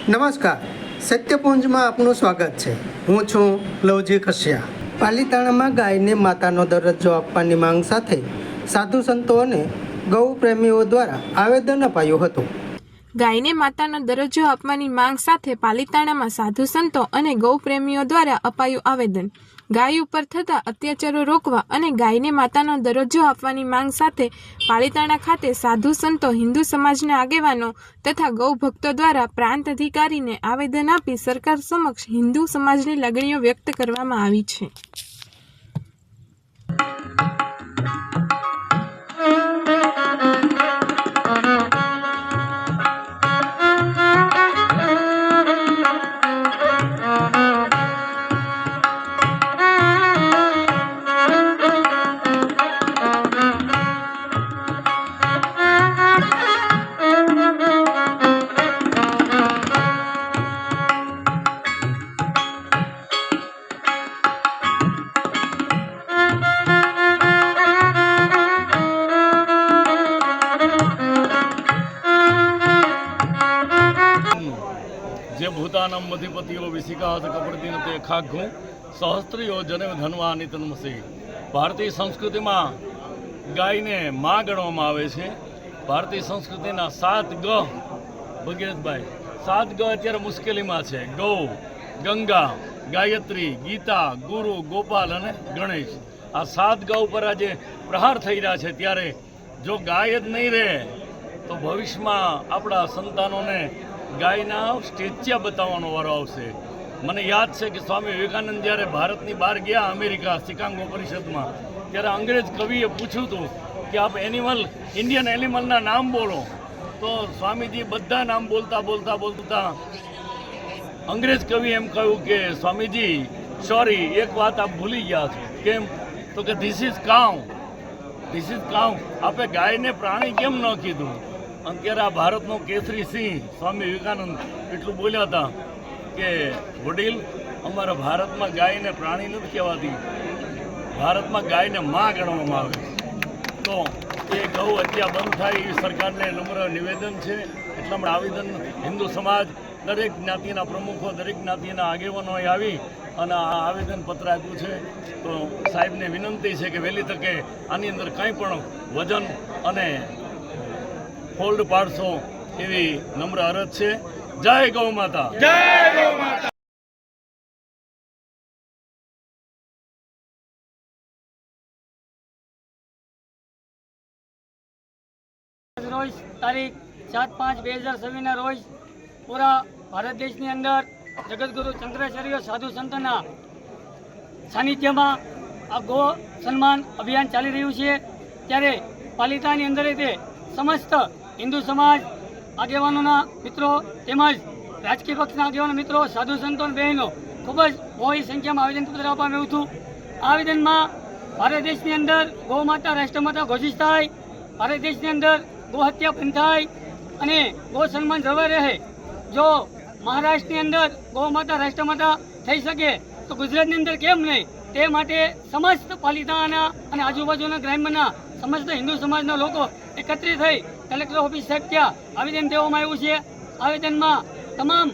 નમસ્કાર, સત્યપુંજમાં આપનું સ્વાગત છે. હું છું લવજી કશ્યા. પાલીતાણામાં ગાયને માતાનો દરજ્જો આપવાની માંગ સાથે સાધુ સંતો અને ગૌ પ્રેમીઓ દ્વારા આવેદન અપાયું હતું. ગાયને માતાનો દરજ્જો આપવાની માંગ સાથે પાલીતાણામાં સાધુ સંતો અને ગૌ પ્રેમીઓ દ્વારા અપાયું આવેદન. ગાય ઉપર થતા અત્યાચારો રોકવા અને ગાયને માતાનો દરજ્જો આપવાની માંગ સાથે પાલીતાણા ખાતે સાધુ સંતો, હિન્દુ સમાજના આગેવાનો તથા ગૌ ભક્તો દ્વારા પ્રાંત અધિકારીને આવેદન આપી સરકાર સમક્ષ હિન્દુ સમાજની લાગણીઓ વ્યક્ત કરવામાં આવી છે. જે ભૂતાનમ મધિપતિઓ વિશિકાત કપડતીન તે ખાઘું સહસ્ત્રીઓ જનેવ ધનવાની તન્મસી. ભારતીય સંસ્કૃતિમાં ગાયને માં ગણવામાં આવે છે. ભારતીય સંસ્કૃતિના 7 ગ, ભગીરથભાઈ, 7 ગ અત્યારે મુશ્કેલીમાં છે. ગૌ, ગંગા, ગાયત્રી, ગીતા, ગુરુ, ગોપાલ અને ગણેશ. આ 7 ગ ઉપર આજે પ્રહાર થઈ રહ્યા છે. ત્યારે જો ગાય જ નહીં રહે તો ભવિષ્યમાં આપણા સંતાનોને ગાયના સ્ટેચ્યા બતાવવાનો વારો આવશે. મને યાદ છે કે સ્વામી વિવેકાનંદ જ્યારે ભારતની બહાર ગયા, અમેરિકા શિકાગો પરિષદમાં, ત્યારે અંગ્રેજ કવિએ પૂછ્યું હતું કે આપ ઇન્ડિયન એનિમલના નામ બોલો. તો સ્વામીજી બધા નામ બોલતા અંગ્રેજ કવિ એમ કહ્યું કે સ્વામીજી સોરી, એક વાત આપ ભૂલી ગયા છો. કેમ? તો કે ધીસ ઇઝ કાઉ. આપે ગાયને પ્રાણી કેમ ન કીધું? અત્યારે આ ભારતનો કેસરી સિંહ સ્વામી વિવેકાનંદ એટલું બોલ્યા હતા કે વડીલ, અમારા ભારતમાં ગાયને પ્રાણી નથી કહેવાતી, ભારતમાં ગાયને માં ગણવામાં આવે. તો એ ગૌ હત્યા બંધ થાય એવી સરકારને નમ્ર નિવેદન છે. એટલા માટે આવેદન હિન્દુ સમાજ, દરેક જ્ઞાતિના પ્રમુખો, દરેક જ્ઞાતિના આગેવાનોએ આવી અને આ આવેદનપત્ર આપ્યું છે. તો સાહેબને વિનંતી છે કે વહેલી તકે આની અંદર કંઈ પણ વજન અને હોલ્ડ પાડશો એવી નમ્ર અરજ છે. જય ગૌ માતા. જય ગૌ માતા. રોજ તારીખ 7/5/2026 રોજ પૂરા ભારત દેશની અંદર જગતગુરુ શંકરાચાર્ય સાધુ સંતના સાનિધ્યમાં આ ગો સન્માન અભિયાન ચાલી રહ્યું છે. ત્યારે પાલિતાણાની અંદર તે સમસ્ત હિન્દુ સમાજ આગેવાનોના મિત્રો તેમજ રાજકીય પક્ષના આગેવાનો મિત્રો, સાધુ સંતો બહેનો ખૂબ જ મોટી સંખ્યામાં આવેદનપત્ર આપવામાં આવ્યું હતું. આવેદનમાં ભારત દેશની અંદર ગૌ માતા રાષ્ટ્રમાતા ઘોષિત થાય, ભારત દેશની અંદર ગૌ હત્યા બંધ થાય અને ગૌ સન્માન જળવાઈ રહે. જો મહારાષ્ટ્રની અંદર ગૌ માતા રાષ્ટ્રમાતા થઈ શકે તો ગુજરાતની અંદર કેમ નહીં? તે માટે સમસ્ત પાલિતાણા અને આજુબાજુના ગ્રામ્યના સમસ્ત હિન્દુ સમાજના લોકો એકત્રિત થઈ કલેક્ટર ઓફિસ સાહેબ ત્યાં આવેદન દેવામાં આવ્યું છે. આવેદનમાં તમામ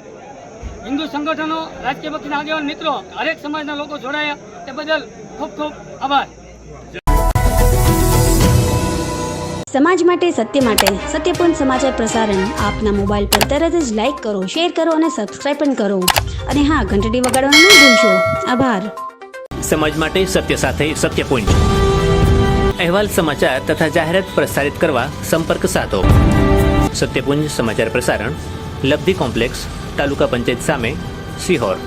હિન્દુ સંગઠનો, રાજકીય પક્ષના આગેવાન મિત્રો, હરેક સમાજના લોકો જોડાયા. તે બદલ ખૂબ ખૂબ આભાર. સમાજ માટે, સત્ય માટે, સત્યપૂર્ણ સમાચાર પ્રસારણ આપના મોબાઈલ પર તરત જ લાઈક કરો, શેર કરો અને સબસ્ક્રાઈબ પણ કરો. અને હા, ઘંટડી વગાડવાનું ન ભૂલશો. આભાર. સમાજ માટે સત્ય સાથે સત્યપૂર્ણ અહેવાલ, સમાચાર તથા જાહેરાત પ્રસારિત કરવા સંપર્ક સાધો. સત્યપુંજ સમાચાર પ્રસારણ, લબ્ધિ કોમ્પ્લેક્સ, તાલુકા પંચાયત સામે, સિહોર.